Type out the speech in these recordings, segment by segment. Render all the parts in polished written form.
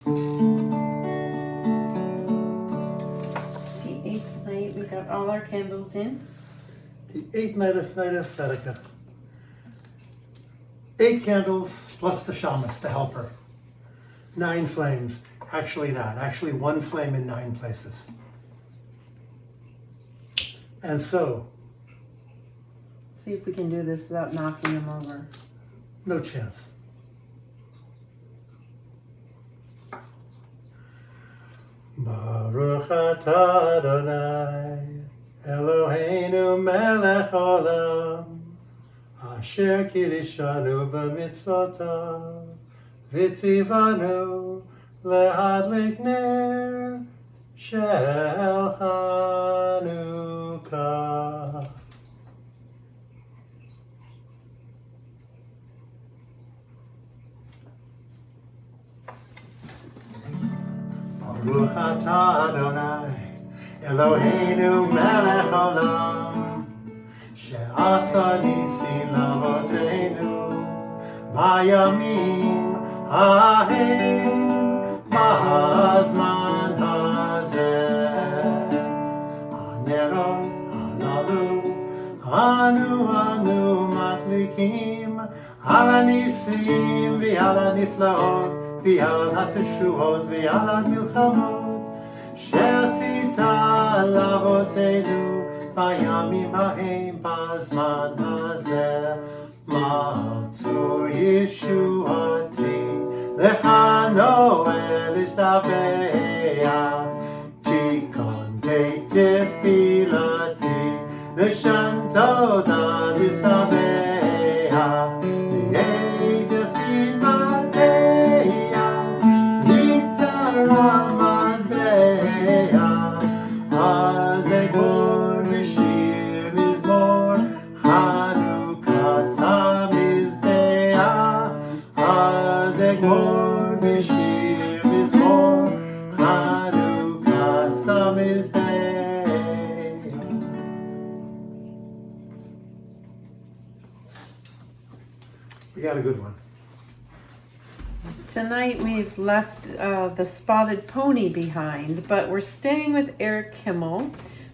It's the 8th night. We got all our candles in. The 8th night of Hanukkah. 8 candles plus the shamus, the helper. 9 flames. Actually not. Actually 1 flame in 9 places. And so, See if we can do this without knocking them over. no chance. Baruch atah Adonai, Eloheinu melech olam, asher kirishanu b'mitzvotav, v'tzivanu lehadlik ner shel Chanukah. Baruch atah Adonai, Eloheinu melech olam, she'asa nisim lavoteinu, bayamim hahem, b'hazman hazeh. Hanerot halalu, anu matlikim, al hanisim v'al haniflaot, ועל התשועות ועל המלחמות שעשית לאבותינו בימים ההם בזמן הזה. מצאו ישועתי לך נועל לשבח, תיקון בית תפילתי לשם תודה לשבח. We got a good one. Tonight we've left the Spotted Pony behind, but we're staying with Eric Kimmel,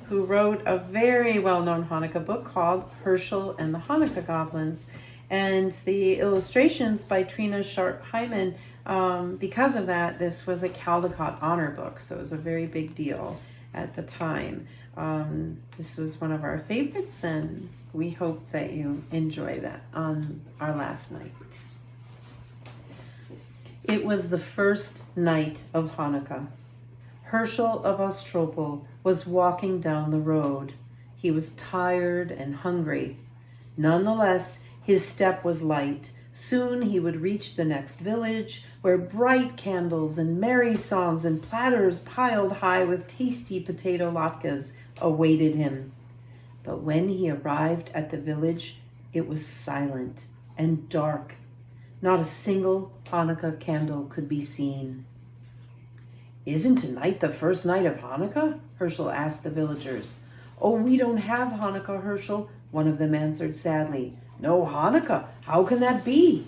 who wrote a very well-known Hanukkah book called Hershel and the Hanukkah Goblins. And the illustrations by Trina, Schart, Hyman, because of that, this was a Caldecott honor book, so it was a very big deal at the time. This was one of our favorites, and we hope that you enjoy that on our last night. It was the first night of Hanukkah. Hershel of Ostropol was walking down the road. He was tired and hungry. Nonetheless, his step was light. Soon he would reach the next village, where bright candles and merry songs and platters piled high with tasty potato latkes awaited him. But when he arrived at the village, it was silent and dark. Not a single Hanukkah candle could be seen. "Isn't tonight the first night of Hanukkah?" Hershel asked the villagers. "Oh, we don't have Hanukkah, Hershel," one of them answered sadly. "No Hanukkah? How can that be?"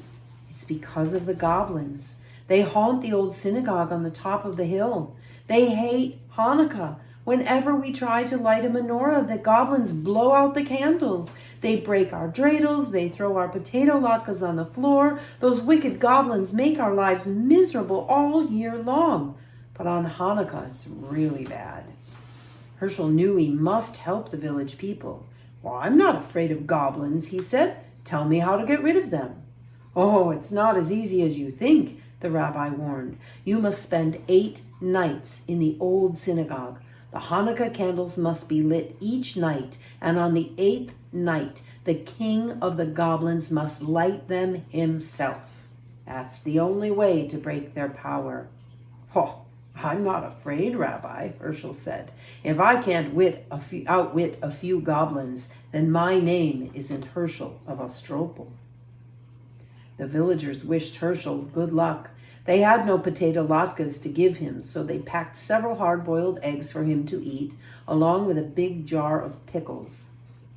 "It's because of the goblins. They haunt the old synagogue on the top of the hill. They hate Hanukkah. Whenever we try to light a menorah, the goblins blow out the candles. They break our dreidels. They throw our potato latkes on the floor. Those wicked goblins make our lives miserable all year long. But on Hanukkah, it's really bad." Hershel knew he must help the village people. "Well, I'm not afraid of goblins," he said. "Tell me how to get rid of them." "Oh, it's not as easy as you think," the rabbi warned. "You must spend 8 nights in the old synagogue. The Hanukkah candles must be lit each night, and on the 8th night, the king of the goblins must light them himself. That's the only way to break their power." "Oh, I'm not afraid, Rabbi," Hershel said. "If I can't outwit a few goblins, then my name isn't Hershel of Ostropol." The villagers wished Hershel good luck. They had no potato latkes to give him, so they packed several hard-boiled eggs for him to eat, along with a big jar of pickles.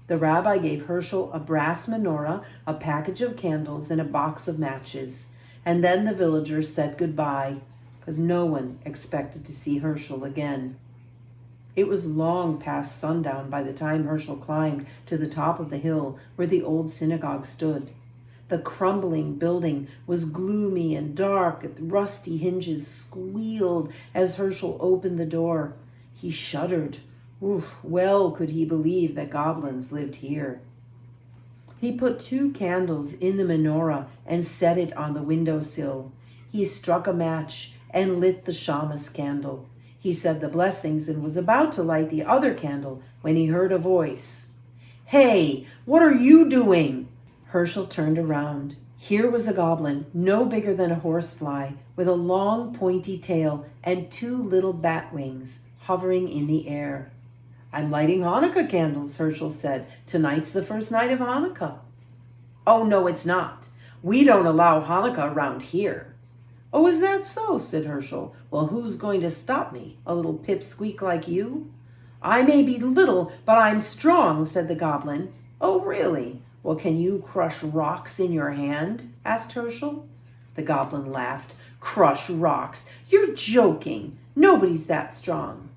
The rabbi gave Hershel a brass menorah, a package of candles, and a box of matches. And then the villagers said goodbye. because no one expected to see Hershel again. It was long past sundown by the time Hershel climbed to the top of the hill where the old synagogue stood. The crumbling building was gloomy and dark. Its rusty hinges squealed as Hershel opened the door. He shuddered. Well could he believe that goblins lived here. He put 2 candles in the menorah and set it on the windowsill. He struck a match and lit the shamus candle. He said the blessings and was about to light the other candle when he heard a voice. "Hey, what are you doing?" Hershel turned around. Here was a goblin, no bigger than a horsefly, with a long pointy tail and 2 little bat wings hovering in the air. "I'm lighting Hanukkah candles," Hershel said. "Tonight's the first night of Hanukkah." "Oh, no, it's not. We don't allow Hanukkah around here." "Oh, is that so?" said Hershel. "Well, who's going to stop me? A little pipsqueak like you?" "I may be little, but I'm strong," said the goblin. "Oh, really? Well, can you crush rocks in your hand?" asked Hershel. The goblin laughed. "Crush rocks? You're joking. Nobody's that strong."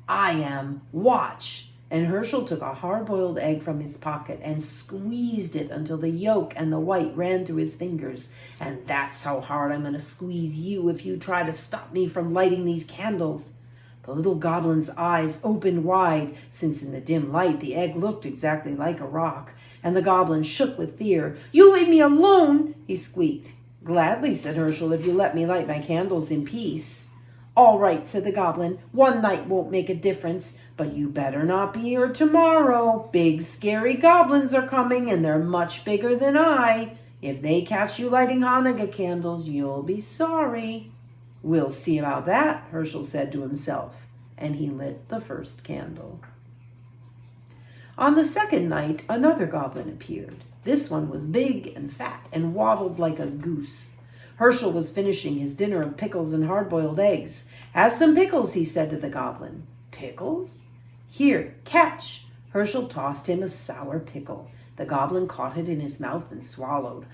"I am. Watch." And Hershel took a hard-boiled egg from his pocket and squeezed it until the yolk and the white ran through his fingers. "And that's how hard I'm going to squeeze you if you try to stop me from lighting these candles." The little goblin's eyes opened wide, since in the dim light the egg looked exactly like a rock, and the goblin shook with fear. "You leave me alone," he squeaked. "Gladly," said Hershel, "if you let me light my candles in peace." "All right," said the goblin. "One night won't make a difference, but you better not be here tomorrow. Big, scary goblins are coming, and they're much bigger than I. If they catch you lighting Hanukkah candles, you'll be sorry." "We'll see about that," Hershel said to himself, and he lit the first candle. On the second night, another goblin appeared. This one was big and fat and waddled like a goose. Hershel was finishing his dinner of pickles and hard-boiled eggs. "Have some pickles," he said to the goblin. "Pickles? Here, catch." Hershel tossed him a sour pickle. The goblin caught it in his mouth and swallowed.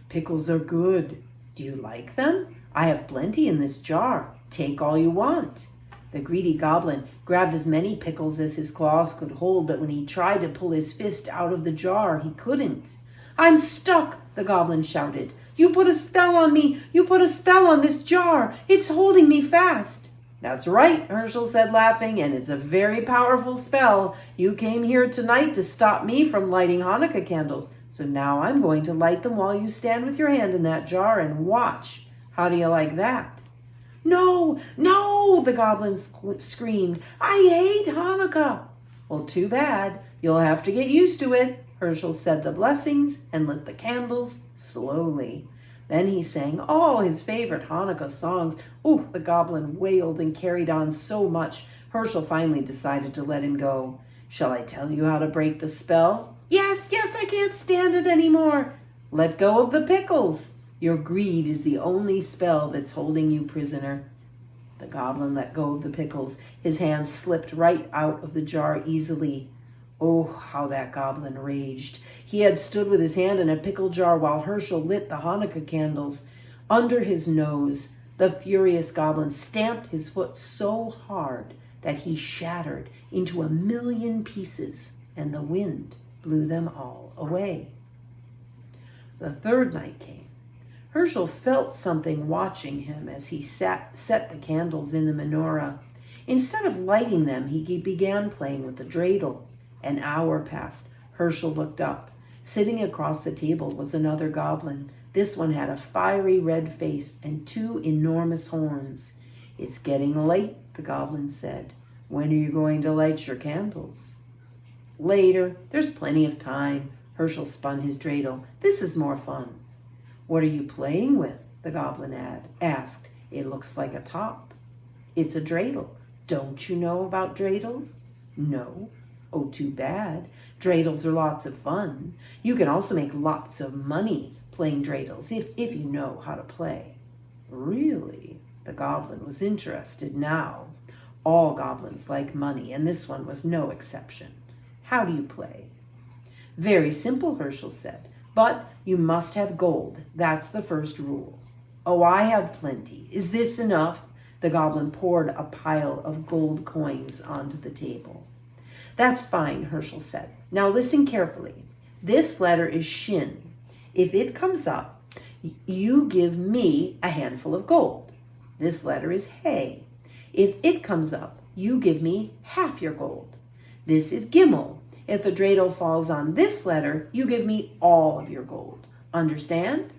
Pickles are good. Do you like them? I have plenty in this jar. Take all you want." The greedy goblin grabbed as many pickles as his claws could hold, but when he tried to pull his fist out of the jar, he couldn't. "I'm stuck," the goblin shouted. "You put a spell on me. You put a spell on this jar. It's holding me fast." "That's right," Hershel said, laughing, "and it's a very powerful spell. You came here tonight to stop me from lighting Hanukkah candles, so now I'm going to light them while you stand with your hand in that jar and watch. How do you like that?" "No, no," the goblin screamed. "I hate Hanukkah." "Well, too bad. You'll have to get used to it." Hershel said the blessings and lit the candles slowly. Then he sang all his favorite Hanukkah songs. The goblin wailed and carried on so much, Hershel finally decided to let him go. "Shall I tell you how to break the spell?" Yes, I can't stand it anymore." "Let go of the pickles. Your greed is the only spell that's holding you prisoner." The goblin let go of the pickles. His hand slipped right out of the jar easily. Oh, how that goblin raged. He had stood with his hand in a pickle jar while Hershel lit the Hanukkah candles. Under his nose, the furious goblin stamped his foot so hard that he shattered into 1,000,000 pieces, and the wind blew them all away. The third night came. Hershel felt something watching him as he set the candles in the menorah. Instead of lighting them, he began playing with the dreidel. An hour passed. Hershel looked up. Sitting across the table was another goblin. This one had a fiery red face and 2 enormous horns. "It's getting late," the goblin said. "When are you going to light your candles?" "Later. There's plenty of time." Hershel spun his dreidel. "This is more fun." "What are you playing with?" the goblin asked. "It looks like a top." "It's a dreidel. Don't you know about dreidels?" "No." "Oh, too bad. Dreidels are lots of fun. You can also make lots of money playing dreidels if you know how to play." "Really?" The goblin was interested now. All goblins like money, and this one was no exception. "How do you play?" "Very simple," Hershel said. "But you must have gold. That's the first rule." Oh, I have plenty. Is this enough? The goblin poured a pile of gold coins onto the table. That's fine, Hershel said. Now listen carefully. This letter is shin. If it comes up, you give me a handful of gold. This letter is hey. If it comes up, you give me half your gold. This is gimel. If the dreidel falls on this letter, you give me all of your gold. Understand?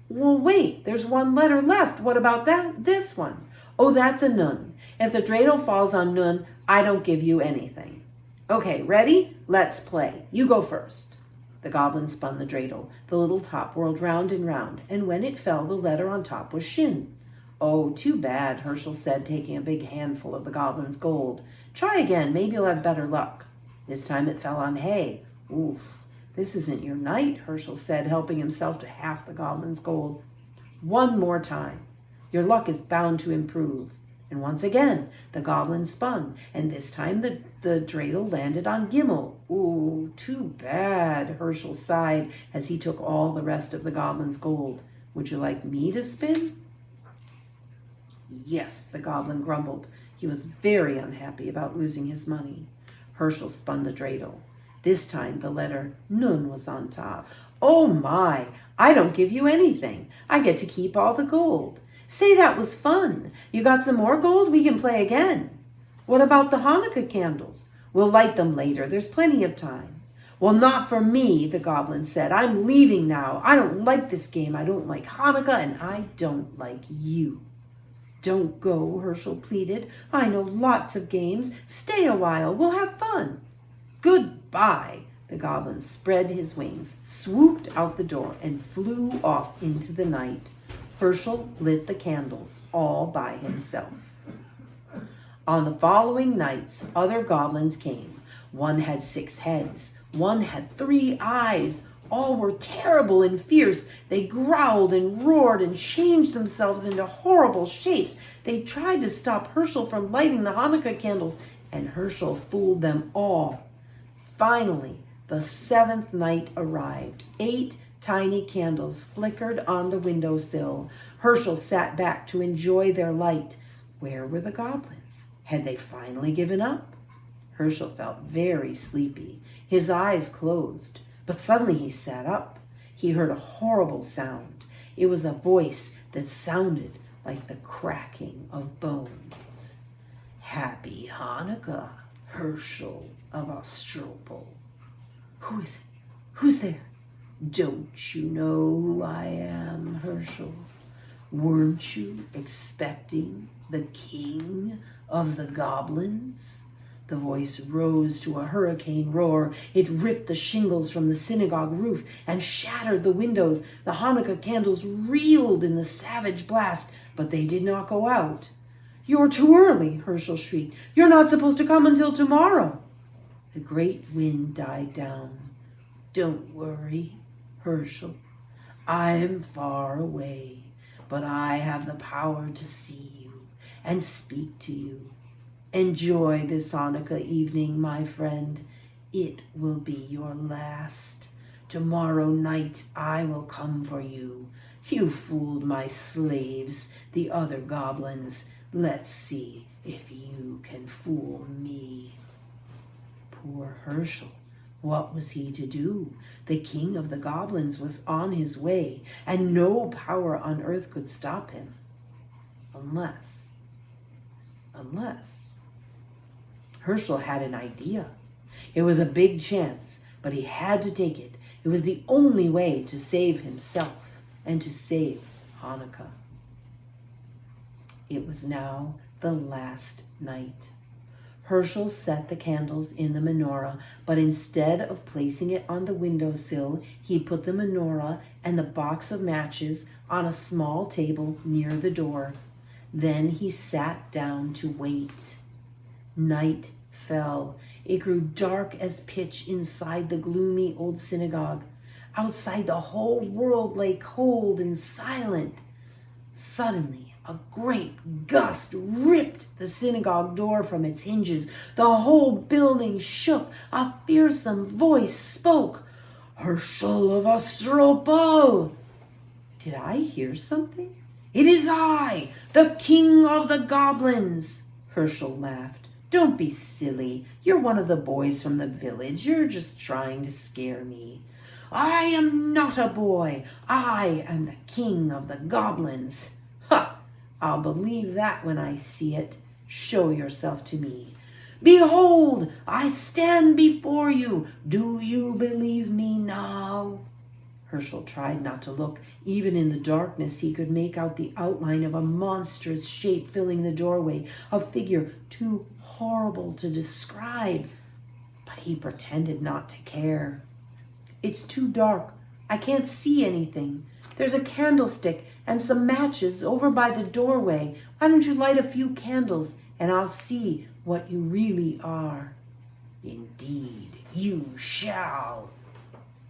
Well, wait, there's one letter left. What about that? This one. Oh, that's a nun. If the dreidel falls on nun, I don't give you anything. Okay, ready? Let's play. You go first. The goblin spun the dreidel. The little top whirled round and round, and when it fell, the letter on top was shin. Oh, too bad, Hershel said, taking a big handful of the goblin's gold. Try again. Maybe you'll have better luck. This time it fell on hay. Oof, this isn't your night, Hershel said, helping himself to half the goblin's gold. One more time. Your luck is bound to improve. And once again, the goblin spun, and this time the dreidel landed on gimel. Ooh, too bad, Hershel sighed as he took all the rest of the goblin's gold. Would you like me to spin? Yes, the goblin grumbled. He was very unhappy about losing his money. Hershel spun the dreidel. This time the letter nun was on top. Oh my, I don't give you anything. I get to keep all the gold. Say, that was fun. You got some more gold? We can play again. What about the Hanukkah candles? We'll light them later. There's plenty of time. Well, not for me, the goblin said. I'm leaving now. I don't like this game. I don't like Hanukkah, and I don't like you. Don't go, Hershel pleaded. I know lots of games. Stay a while. We'll have fun. Goodbye. The goblin spread his wings, swooped out the door, and flew off into the night. Hershel lit the candles all by himself. On the following nights, other goblins came. One had 6 heads. One had 3 eyes. All were terrible and fierce. They growled and roared and changed themselves into horrible shapes. They tried to stop Hershel from lighting the Hanukkah candles, and Hershel fooled them all. Finally, the 7th night arrived. 8 tiny candles flickered on the windowsill. Hershel sat back to enjoy their light. Where were the goblins? Had they finally given up? Hershel felt very sleepy. His eyes closed. But suddenly he sat up. He heard a horrible sound. It was a voice that sounded like the cracking of bones. Happy Hanukkah, Hershel of Ostropol. Who is it? Who's there? Don't you know who I am, Hershel? Weren't you expecting the king of the goblins? The voice rose to a hurricane roar. It ripped the shingles from the synagogue roof and shattered the windows. The Hanukkah candles reeled in the savage blast, but they did not go out. You're too early, Hershel shrieked. You're not supposed to come until tomorrow. The great wind died down. Don't worry, Hershel. I'm far away, but I have the power to see you and speak to you. Enjoy this Hanukkah evening, my friend. It will be your last. Tomorrow night I will come for you. You fooled my slaves, the other goblins. Let's see if you can fool me. Poor Hershel. What was he to do? The king of the goblins was on his way, and no power on earth could stop him. Unless... Hershel had an idea. It was a big chance, but he had to take it. It was the only way to save himself and to save Hanukkah. It was now the last night. Hershel set the candles in the menorah, but instead of placing it on the windowsill, he put the menorah and the box of matches on a small table near the door. Then he sat down to wait. Night fell. It grew dark as pitch inside the gloomy old synagogue. Outside, the whole world lay cold and silent. Suddenly, a great gust ripped the synagogue door from its hinges. The whole building shook. A fearsome voice spoke. Hershel of Ostropol! Did I hear something? It is I, the king of the goblins. Hershel laughed. Don't be silly. You're one of the boys from the village. You're just trying to scare me. I am not a boy. I am the king of the goblins. Ha! I'll believe that when I see it. Show yourself to me. Behold, I stand before you. Do you believe me now? Hershel tried not to look. Even in the darkness, he could make out the outline of a monstrous shape filling the doorway, a figure too horrible to describe. But he pretended not to care. It's too dark. I can't see anything. There's a candlestick and some matches over by the doorway. Why don't you light a few candles and I'll see what you really are? Indeed, you shall.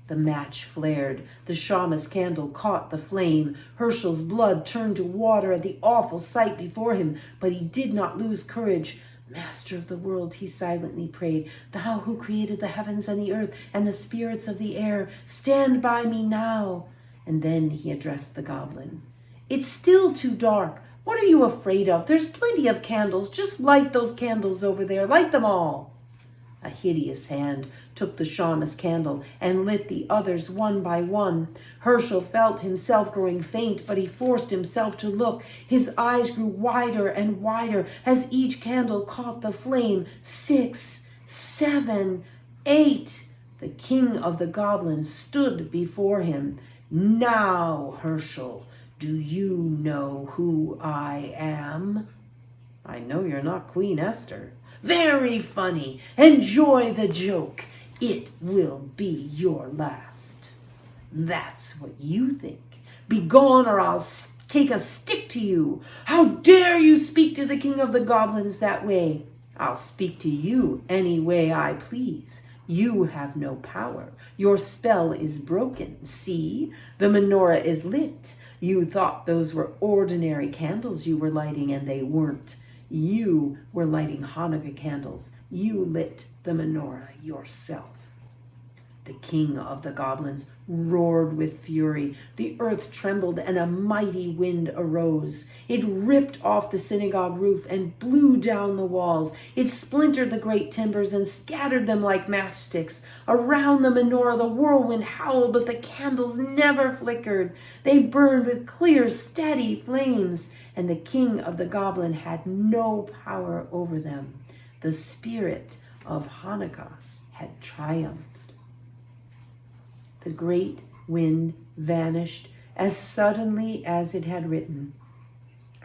The match flared. The shamus candle caught the flame. Hershel's blood turned to water at the awful sight before him, but he did not lose courage. Master of the world, he silently prayed, thou who created the heavens and the earth and the spirits of the air, stand by me now. And then he addressed the goblin. It's still too dark. What are you afraid of? There's plenty of candles. Just light those candles over there. Light them all. A hideous hand took the shamus candle and lit the others one by one. Hershel felt himself growing faint, but he forced himself to look. His eyes grew wider and wider as each candle caught the flame. 6, 7, 8. The king of the goblins stood before him. Now, Hershel, do you know who I am? I know you're not Queen Esther. Very funny. Enjoy the joke. It will be your last. That's what you think. Begone or I'll take a stick to you. How dare you speak to the king of the goblins that way? I'll speak to you any way I please. You have no power. Your spell is broken. See, the menorah is lit. You thought those were ordinary candles you were lighting, and they weren't. You were lighting Hanukkah candles. You lit the menorah yourself. The king of the goblins roared with fury. The earth trembled and a mighty wind arose. It ripped off the synagogue roof and blew down the walls. It splintered the great timbers and scattered them like matchsticks. Around the menorah the whirlwind howled, but the candles never flickered. They burned with clear, steady flames, and the king of the goblin had no power over them. The spirit of Hanukkah had triumphed. The great wind vanished as suddenly as it had written.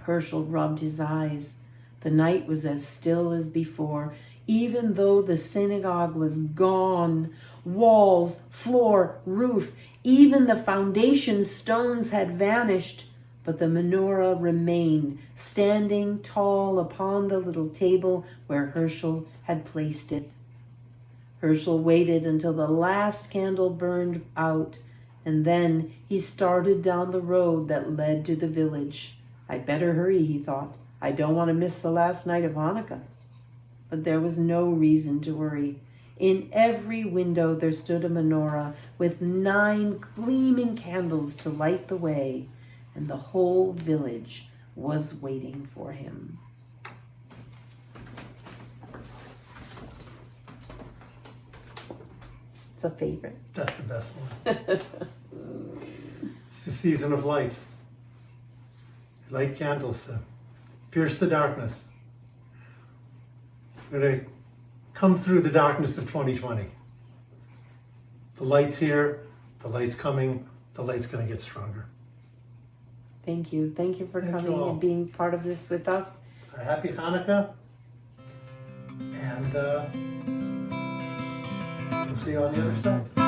Hershel rubbed his eyes. The night was as still as before, even though the synagogue was gone. Walls, floor, roof, even the foundation stones had vanished, but the menorah remained, standing tall upon the little table where Hershel had placed it. Hershel waited until the last candle burned out, and then he started down the road that led to the village. I'd better hurry, he thought. I don't want to miss the last night of Hanukkah. But there was no reason to worry. In every window there stood a menorah with 9 gleaming candles to light the way, and the whole village was waiting for him. A favorite. That's the best one. It's the season of light. Light candles to pierce the darkness. We're going to come through the darkness of 2020. The light's here, the light's coming, the light's going to get stronger. Thank you. Thank you for coming and being part of this with us. A happy Hanukkah. And we'll see you on the other side.